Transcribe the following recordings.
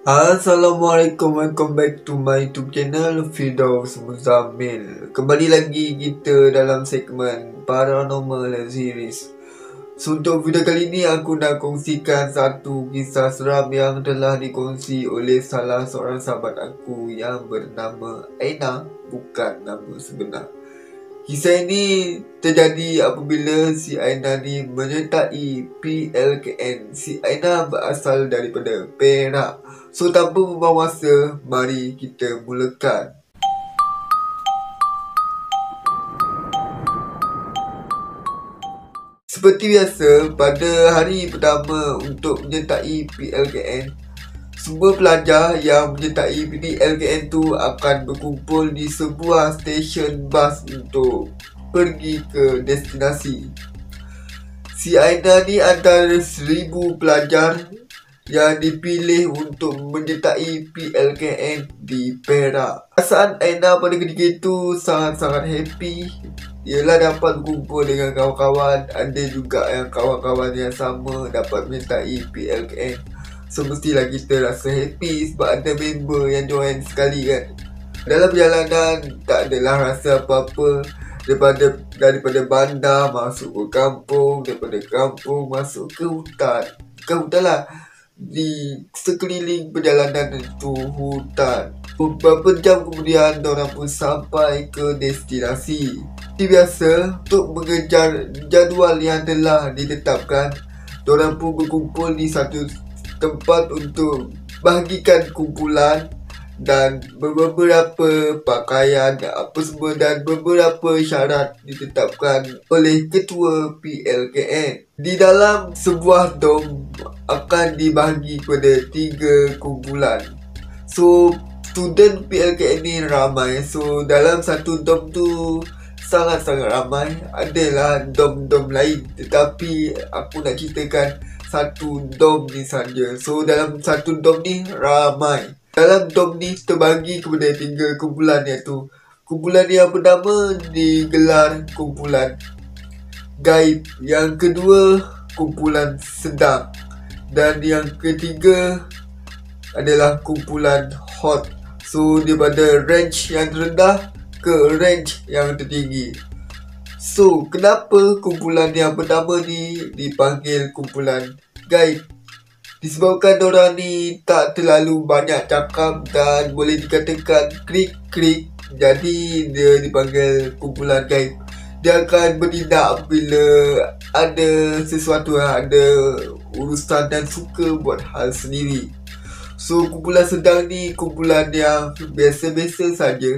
Assalamualaikum, welcome back to my YouTube channel Firdaus Muzamil. Kembali lagi kita dalam segmen Paranormal Series. So, untuk video kali ini aku nak kongsikan satu kisah seram yang telah dikongsi oleh salah seorang sahabat aku yang bernama Aina, bukan nama sebenar. Kisah ini terjadi apabila si Aina ni menyertai PLKN. Si Aina berasal daripada Perak. So, tanpa membuang masa, mari kita mulakan. Seperti biasa, pada hari pertama untuk menyertai PLKN, semua pelajar yang menyertai PLKN tu akan berkumpul di sebuah stesen bas untuk pergi ke destinasi. Si Aina ni antara 1000 pelajar yang dipilih untuk menyertai PLKN di Perak. Perasaan Aina pada ketika itu sangat-sangat happy. Ialah dapat berkumpul dengan kawan-kawan. Ada juga yang kawan-kawan yang sama dapat menyertai PLKN. So mestilah kita rasa happy sebab ada member yang join sekali kan. Dalam perjalanan tak adalah rasa apa-apa. Daripada bandar masuk ke kampung, daripada kampung masuk ke hutan. Bukan hutan lah, di sekeliling perjalanan itu hutan. Beberapa jam kemudian diorang pun sampai ke destinasi. Seperti biasa, untuk mengejar jadual yang telah ditetapkan, diorang pun berkumpul di satu tempat untuk bahagikan kumpulan dan beberapa pakaian apa semua dan beberapa syarat ditetapkan oleh ketua PLKN. Di dalam sebuah dom akan dibahagi kepada 3 kumpulan. So, student PLKN ni ramai. So, dalam satu dom tu sangat-sangat ramai. Adalah dom-dom lain, tetapi aku nak ceritakan satu dom ni saja. So, dalam satu dom ni ramai. Dalam dom ni terbagi kepada 3 kumpulan, iaitu kumpulan yang pertama digelar kumpulan gaib, yang kedua kumpulan sedang, dan yang ketiga adalah kumpulan hot. So, daripada range yang terendah ke range yang tertinggi. So, kenapa kumpulan yang pertama ni dipanggil kumpulan gaib? Disebabkan diorang ni tak terlalu banyak cakap dan boleh dikatakan krik-krik. Jadi dia dipanggil kumpulan gaib. Dia akan bertindak bila ada sesuatu, ada urusan dan suka buat hal sendiri. So, kumpulan sedang ni kumpulan yang biasa-biasa saja.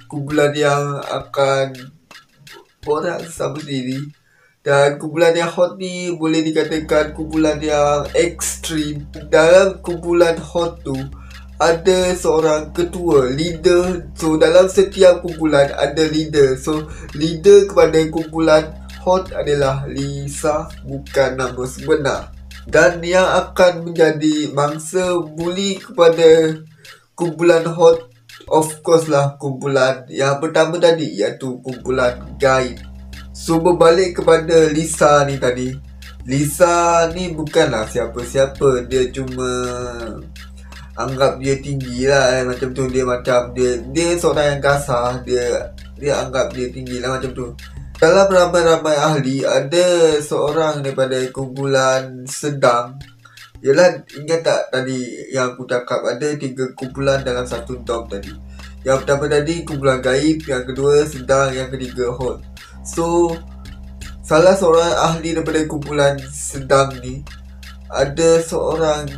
Kumpulan yang akan borak sama sendiri. Dan kumpulan yang hot ni boleh dikatakan kumpulan yang ekstrim. Dalam kumpulan hot tu ada seorang ketua, leader. So, dalam setiap kumpulan ada leader. So, leader kepada kumpulan hot adalah Lisa, bukan nama sebenar. Dan yang akan menjadi mangsa bully kepada kumpulan hot, of course lah, kumpulan yang pertama tadi, iaitu kumpulan gaib. So, berbalik kepada Lisa ni tadi. Lisa ni bukanlah siapa-siapa. Dia cuma anggap dia tinggi lah, macam tu. Dia seorang yang kasar. Dia anggap dia tinggi lah, macam tu. Dalam ramai-ramai ahli, ada seorang daripada kumpulan sedang. Yalah, ingat tak tadi yang aku cakap ada 3 kumpulan dalam satu dom tadi. Yang pertama tadi kumpulan gaib, yang kedua sedang, yang ketiga hot. So, salah seorang ahli daripada kumpulan sedang ni ada seorang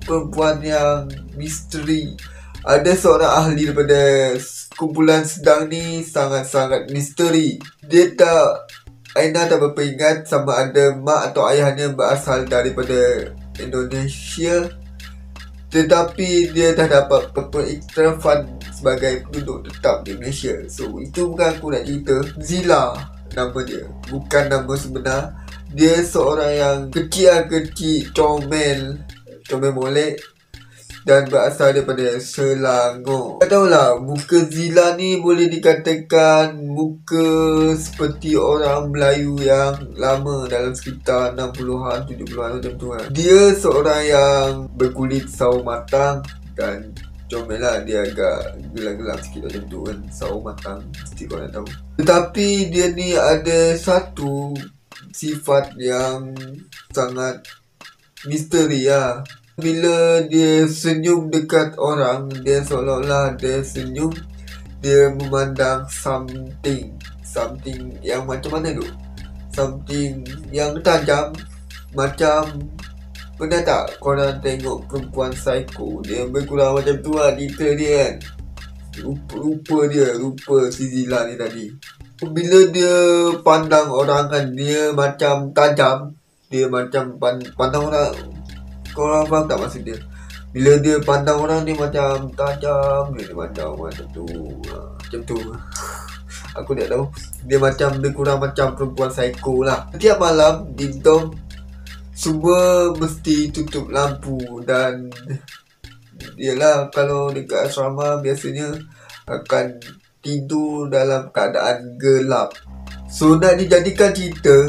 perempuan yang misteri. Ada seorang ahli daripada kumpulan sedang ni sangat-sangat misteri. Aina tak berapa ingat sama ada mak atau ayahnya berasal daripada Indonesia, tetapi dia dah dapat iktirafan sebagai penduduk tetap di Malaysia. So, itu bukan aku nak cerita. Zila nama dia, bukan nama sebenar. Dia seorang yang kecil, comel molek. dan berasal daripada Selangor. Tak tahulah, muka Zila ni boleh dikatakan muka seperti orang Melayu yang lama, dalam sekitar 60-an, 70-an macam tu kan. Dia seorang yang berkulit sawo matang dan comel lah. Dia agak gelap-gelap sikit macam tu kan. Sawo matang, mesti korang tahu. Tetapi dia ni ada satu sifat yang sangat misteri lah. Bila dia senyum dekat orang, dia seolah-olah dia senyum, dia memandang something yang macam mana tu? Something yang tajam. Macam, pernah tak korang tengok perempuan psycho? Dia berkurang macam tu lah cerita dia kan. Rupa si Zila ni tadi. Bila dia pandang orang kan, dia macam tajam. Dia macam pandang orang. Korang faham tak maksud dia? Bila dia pandang orang, dia macam tajam. Dia macam tu. Macam tu. Aku tak tahu. Dia macam lebih kurang macam perempuan psycho lah. Setiap malam di dom semua mesti tutup lampu. Dan yalah, kalau dekat asrama biasanya akan tidur dalam keadaan gelap. So nak dijadikan cerita,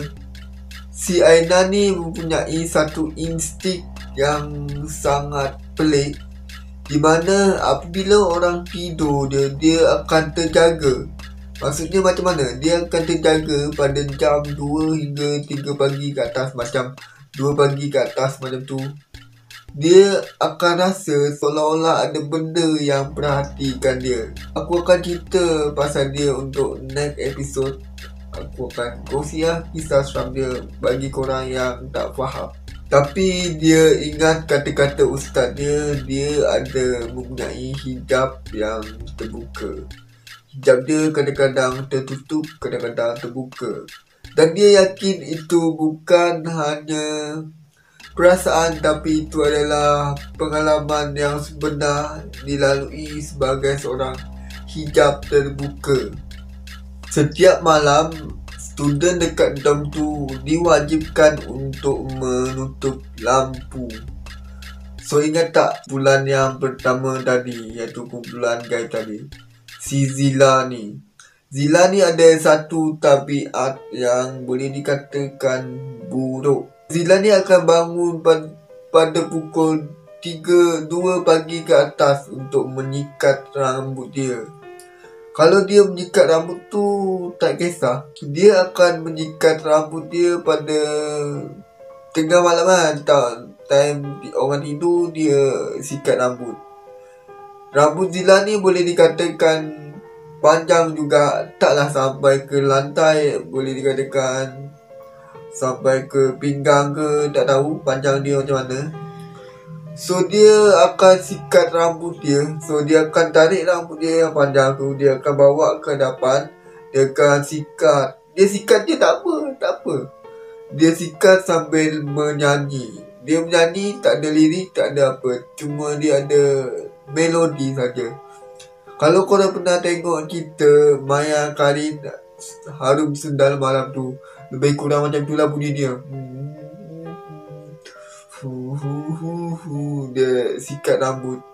si Aina ni mempunyai satu insting yang sangat pelik, di mana apabila orang tidur dia akan terjaga. Maksudnya macam mana? Dia akan terjaga pada jam 2 hingga 3 pagi ke atas. Macam 2 pagi ke atas macam tu. Dia akan rasa seolah-olah ada benda yang perhatikan dia. Aku akan cerita pasal dia untuk next episode. Aku akan kongsi kisah seram dia bagi korang yang tak faham. Tapi dia ingat kata-kata ustaz dia. Dia ada mempunyai hijab yang terbuka. Hijab dia kadang-kadang tertutup, kadang-kadang terbuka. Dan dia yakin itu bukan hanya perasaan, tapi itu adalah pengalaman yang sebenar dilalui sebagai seorang hijab terbuka. Setiap malam, student dekat dom tu diwajibkan untuk menutup lampu. So ingat tak bulan yang pertama tadi, iaitu kumpulan gaib tadi, si Zila ni ada satu tabiat yang boleh dikatakan buruk. Zila ni akan bangun pada pukul 2 pagi ke atas untuk menyikat rambut dia. Kalau dia menyikat rambut tu, tak kisah. Dia akan menyikat rambut dia pada tengah malam kan. Time orang tidur, dia sikat rambut. Rambut Zila ni boleh dikatakan panjang juga. Taklah sampai ke lantai. Boleh dikatakan sampai ke pinggang ke, tak tahu panjang dia macam mana. So dia akan sikat rambut dia. So dia akan tarik rambut dia yang panjang tu, dia akan bawa ke hadapan. Dia akan sikat. Dia sikat dia tak apa. Dia sikat sambil menyanyi. Dia menyanyi, tak ada lirik, tak ada apa. Cuma dia ada melodi saja. Kalau korang pernah tengok kita Maya Karin Harum Sendal Malam tu, lebih kurang macam tu lah bunyi dia. Dia sikat rambut.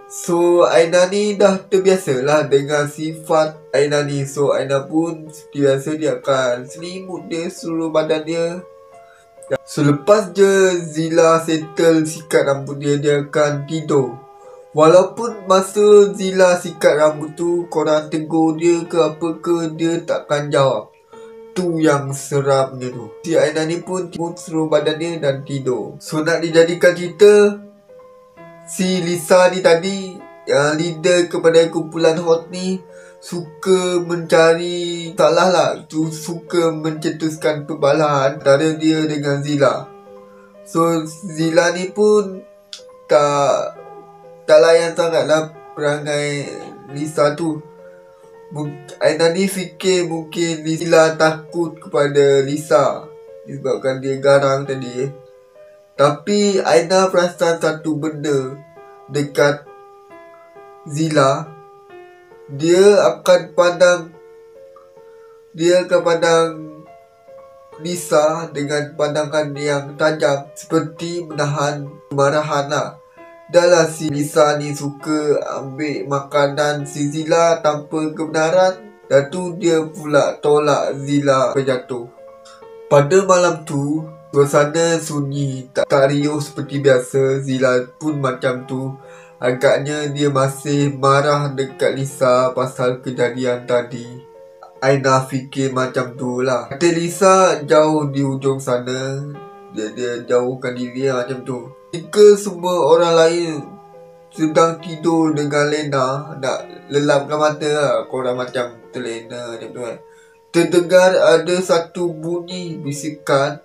So Aina ni dah terbiasa lah dengan sifat Aina ni. So Aina pun seperti biasa, dia akan selimut dia seluruh badan dia. So lepas je Zila settle sikat rambut dia, dia akan tidur. Walaupun masa Zila sikat rambut tu, korang tegur dia ke apa ke, dia takkan jawab. Tu yang seramnya tu. Si Aina ni pun seluruh badan dia dan tidur. So nak dijadikan cerita, si Lisa ni tadi, yang leader kepada kumpulan hot ni, suka mencari salah lah. Suka mencetuskan perbalahan antara dia dengan Zila. So Zila ni pun tak layan sangat lah perangai Lisa tu. Aina ni fikir mungkin Zila takut kepada Lisa disebabkan dia garang tadi. Tapi Aina perasan satu benda dekat Zila. Dia akan pandang Lisa dengan pandangan yang tajam, seperti menahan kemarahan lah. Dah lah si Lisa ni suka ambil makanan si Zila tanpa kebenaran. Dan tu dia pula tolak Zila berjatuh. Pada malam tu, suasana sunyi, tak riuh seperti biasa. Zila pun macam tu. Agaknya dia masih marah dekat Lisa pasal kejadian tadi. Aina fikir macam tu lah. Kata Lisa jauh di ujung sana. Dia jauhkan diri lah macam tu. Jika semua orang lain sedang tidur dengan lena, nak lelapkan mata lah, korang macam terlena macam tu kan. Terdengar ada satu bunyi bisikan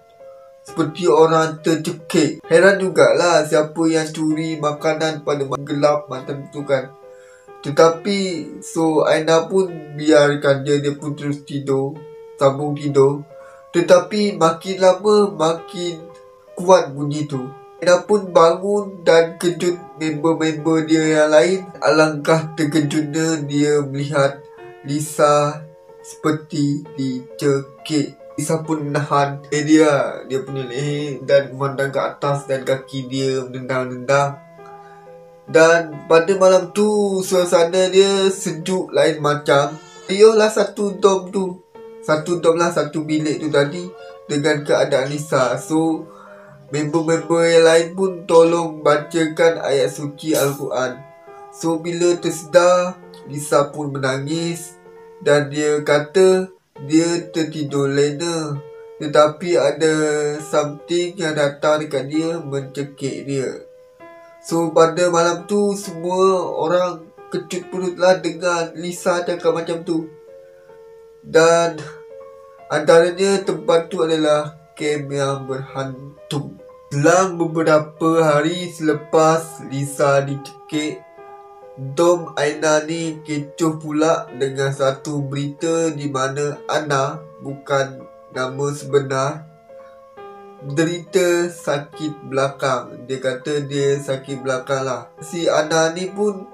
seperti orang tercekik. Heran jugalah siapa yang curi makanan pada gelap macam tu kan. Tetapi Aina pun biarkan dia pun terus tidur, sambung tidur. Tetapi makin lama makin kuat bunyi tu. Aina pun bangun dan kejut member-member dia yang lain. Alangkah terkejutnya dia melihat Lisa seperti dicekik. Lisa pun menahan dia punya leher dan memandang ke atas dan kaki dia menendang-nendang. Dan pada malam tu suasana dia sejuk lain macam. Ialah satu dom tu. Satu dom lah, satu bilik tu tadi dengan keadaan Lisa. Member-member yang lain pun tolong bacakan ayat suci Al-Quran. Bila tersedar, Lisa pun menangis dan dia kata dia tertidur lena. Tetapi ada something yang datang dekat dia, mencekik dia. Pada malam tu semua orang kecut perut lah dengar Lisa cakap macam tu. Dan antaranya tempat tu adalah kem yang berhantu. Selang beberapa hari selepas Lisa dicekik, dom Aina ni kecoh pula dengan satu berita di mana Ana, bukan nama sebenar, menderita sakit belakang. Dia kata dia sakit belakang lah. Si Ana ni pun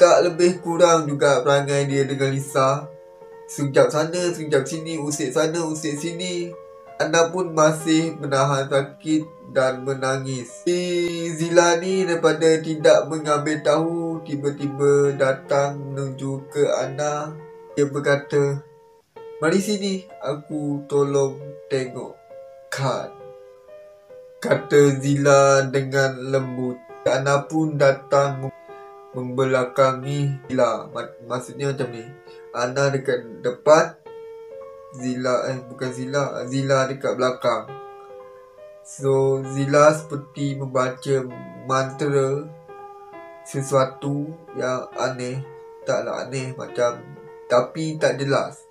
tak lebih kurang juga perangai dia dengan Lisa. Sekejap sana, sekejap sini, usik sana, usik sini. Ana pun masih menahan sakit dan menangis. Si Zila ni daripada tidak mengambil tahu, tiba-tiba datang menuju ke Ana. Dia berkata, "Mari sini, aku tolong tengokkan," kata Zila dengan lembut. Ana pun datang membelakangi Zila. Maksudnya macam ni, Ana dekat depan, Zila dekat belakang. Zila seperti membaca mantra sesuatu yang aneh. Taklah aneh macam, tapi tak jelas.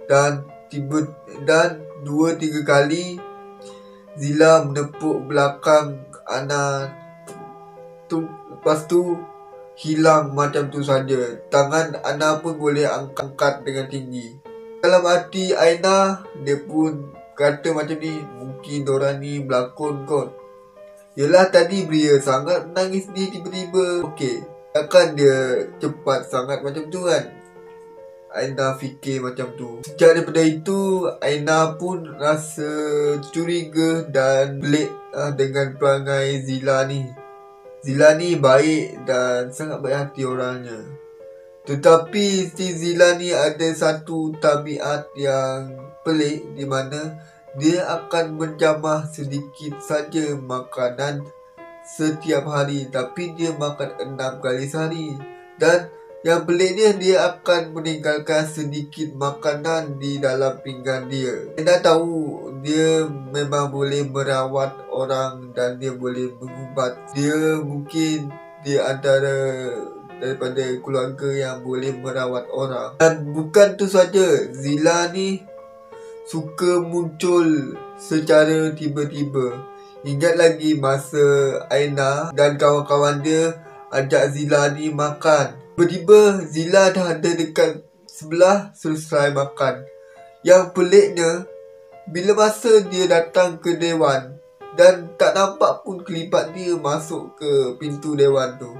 Dan 2-3 kali Zila menepuk belakang Ana tu, lepas tu hilang macam tu saja. Tangan Ana pun boleh angkat dengan tinggi. Dalam hati Aina, dia pun kata macam ni, mungkin diorang ni berlakon kot. Yelah tadi beria sangat menangis ni tiba-tiba. Okey, takkan dia cepat sangat macam tu kan. Aina fikir macam tu. Sejak daripada itu, Aina pun rasa curiga dan pelik dengan perangai Zila ni. Zila ni baik dan sangat baik hati orangnya. Tetapi si Zila ni ada satu tabiat yang pelik, di mana dia akan menjamah sedikit saja makanan setiap hari. Tapi dia makan 6 kali sehari. Dan yang peliknya, dia akan meninggalkan sedikit makanan di dalam pinggan dia. Dia tahu dia memang boleh merawat orang dan dia boleh mengubat. Dia mungkin antara daripada keluarga yang boleh merawat orang. Dan bukan tu saja, Zila ni suka muncul secara tiba-tiba. Ingat lagi masa Aina dan kawan-kawan dia ajak Zila ni makan. Tiba-tiba Zila dah ada dekat sebelah, selesai makan. Yang peliknya, bila masa dia datang ke dewan dan tak nampak pun kelibat dia masuk ke pintu dewan tu.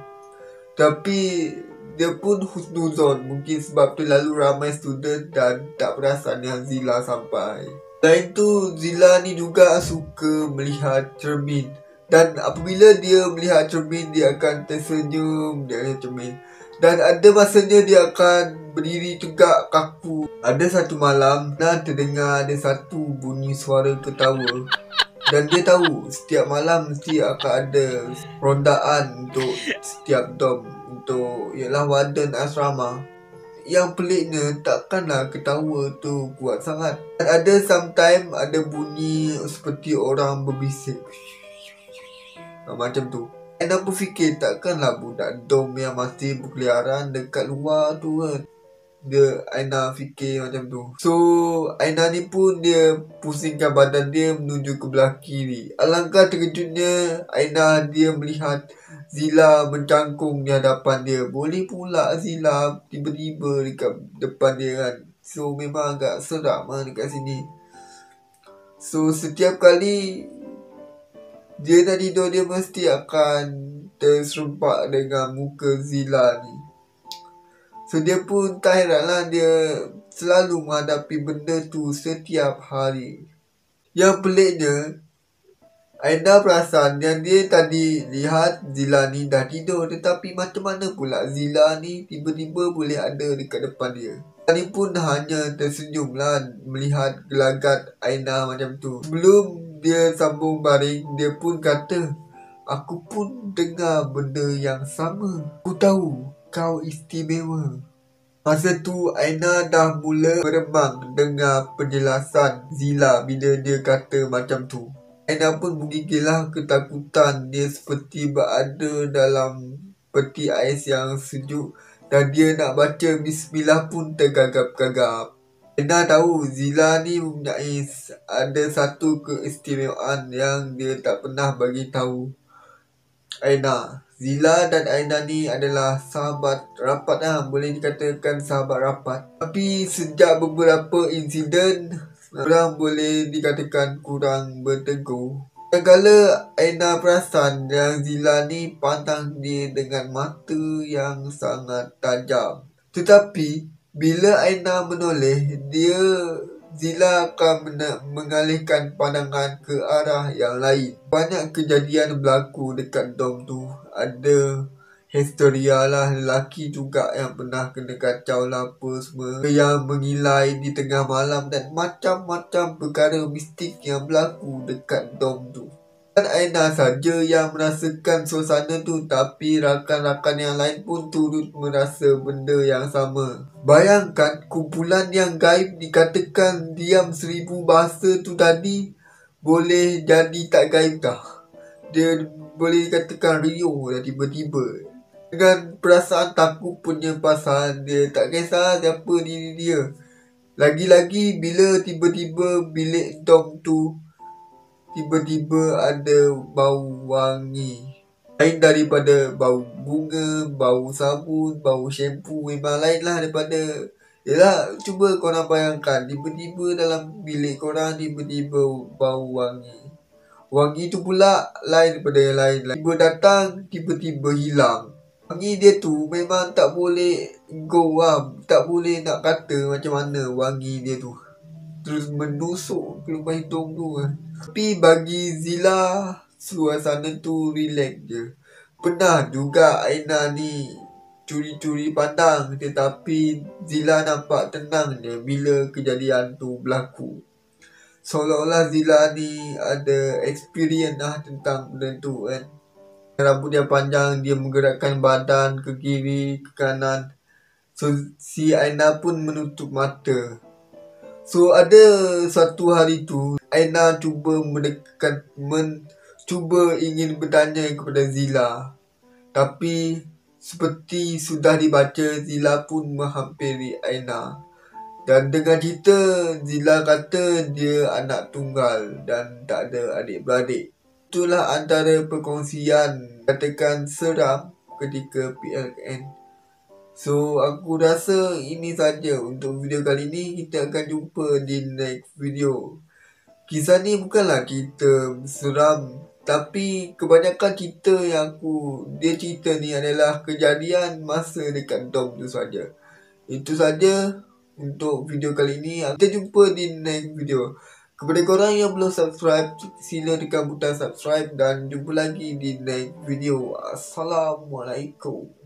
Tapi dia pun husnuzon, mungkin sebab terlalu ramai student dan tak perasan yang Zila sampai. Selain tu, Zila ni juga suka melihat cermin Dan apabila dia melihat cermin, dia akan tersenyum dari cermin. Dan ada masanya dia akan berdiri tegak kaku. Ada satu malam, terdengar ada satu bunyi suara ketawa. Dan dia tahu setiap malam mesti akan ada rondaan untuk setiap dom, untuk ialah warden asrama. Yang peliknya, takkanlah ketawa tu kuat sangat. Dan ada sometime ada bunyi seperti orang berbisik. Macam tu. Aina pun fikir takkanlah budak dom yang masih berkeliaran dekat luar tu kan. Aina fikir macam tu. So Aina ni pun dia pusingkan badan dia menuju ke belah kiri. Alangkah terkejutnya Aina dia melihat Zila mencangkung di hadapan dia. Boleh pula Zila tiba-tiba dekat depan dia kan. So memang agak seram lah dekat sini. So setiap kali dia nak tidur, dia mesti akan terserempak dengan muka Zila ni. So dia pun tak heran lah, dia selalu menghadapi benda tu setiap hari. Yang peliknya, Aina perasan yang dia tadi lihat Zila ni dah tidur. Tetapi macam mana pula Zila ni tiba-tiba boleh ada dekat depan dia. Ni pun hanya tersenyum lah melihat gelagat Aina macam tu. Sebelum dia sambung baring, dia pun kata, aku pun dengar benda yang sama. Aku tahu kau istimewa. Masa tu Aina dah mula meremang dengar penjelasan Zila bila dia kata macam tu. Aina pun menggigillah ketakutan. Dia seperti berada dalam peti ais yang sejuk. Dan dia nak baca bismillah pun tergagap-gagap. Aina tahu Zila ni mempunyai ada satu keistimewaan yang dia tak pernah bagi tahu Aina. Zila dan Aina ni adalah sahabat rapat lah. Boleh dikatakan sahabat rapat. Tapi sejak beberapa insiden, orang boleh dikatakan kurang bertegur. Kadang-kala Aina perasan yang Zila ni pandang dia dengan mata yang sangat tajam. Tetapi bila Aina menoleh, Zila akan mengalihkan pandangan ke arah yang lain. Banyak kejadian berlaku dekat dom tu. Ada histeria lah, lelaki juga yang pernah kena kacau lah apa semua, yang mengilai di tengah malam dan macam-macam perkara mistik yang berlaku dekat dom tu. Bukan Aina saja yang merasakan suasana tu, tapi rakan-rakan yang lain pun turut merasa benda yang sama. Bayangkan kumpulan yang gaib dikatakan diam 1000 bahasa tu tadi boleh jadi tak gaib dah. Dia boleh dikatakan Rio dah tiba-tiba. Dengan perasaan takut punya pasal, dia tak kisah siapa diri dia. Lagi-lagi bila tiba-tiba bilik dom tu tiba-tiba ada bau wangi. Lain daripada bau bunga, bau sabun, bau shampoo. Memang lain lah daripada... Yelah, cuba korang bayangkan. Tiba-tiba dalam bilik korang tiba-tiba bau wangi. Wangi tu pula lain daripada yang lain. Tiba datang, tiba-tiba hilang. Wangi dia tu memang tak boleh go lah. Tak boleh nak kata macam mana wangi dia tu. Terus menusuk ke lubang hidung tu. Tapi bagi Zila, suasana tu relax je. Pernah juga Aina ni curi-curi pandang. Tetapi Zila nampak tenang je bila kejadian tu berlaku. Seolah-olah Zila ni ada experience lah tentang benda tu kan. Rambut dia panjang, dia menggerakkan badan ke kiri, ke kanan. So si Aina pun menutup mata. So ada satu hari tu, Aina cuba ingin bertanya kepada Zila. Tapi seperti sudah dibaca, Zila pun menghampiri Aina. Dan dengan cerita, Zila kata dia anak tunggal dan tak ada adik-beradik. Itulah antara perkongsian katakan seram ketika PLKN. So aku rasa ini saja untuk video kali ni. Kita akan jumpa di next video. Kisah ni bukanlah kita seram, tapi kebanyakan cerita yang dia cerita ni adalah kejadian masa dekat dom tu saja. Itu saja untuk video kali ni. Kita jumpa di next video. Kepada korang yang belum subscribe, sila tekan butang subscribe dan jumpa lagi di next video. Assalamualaikum.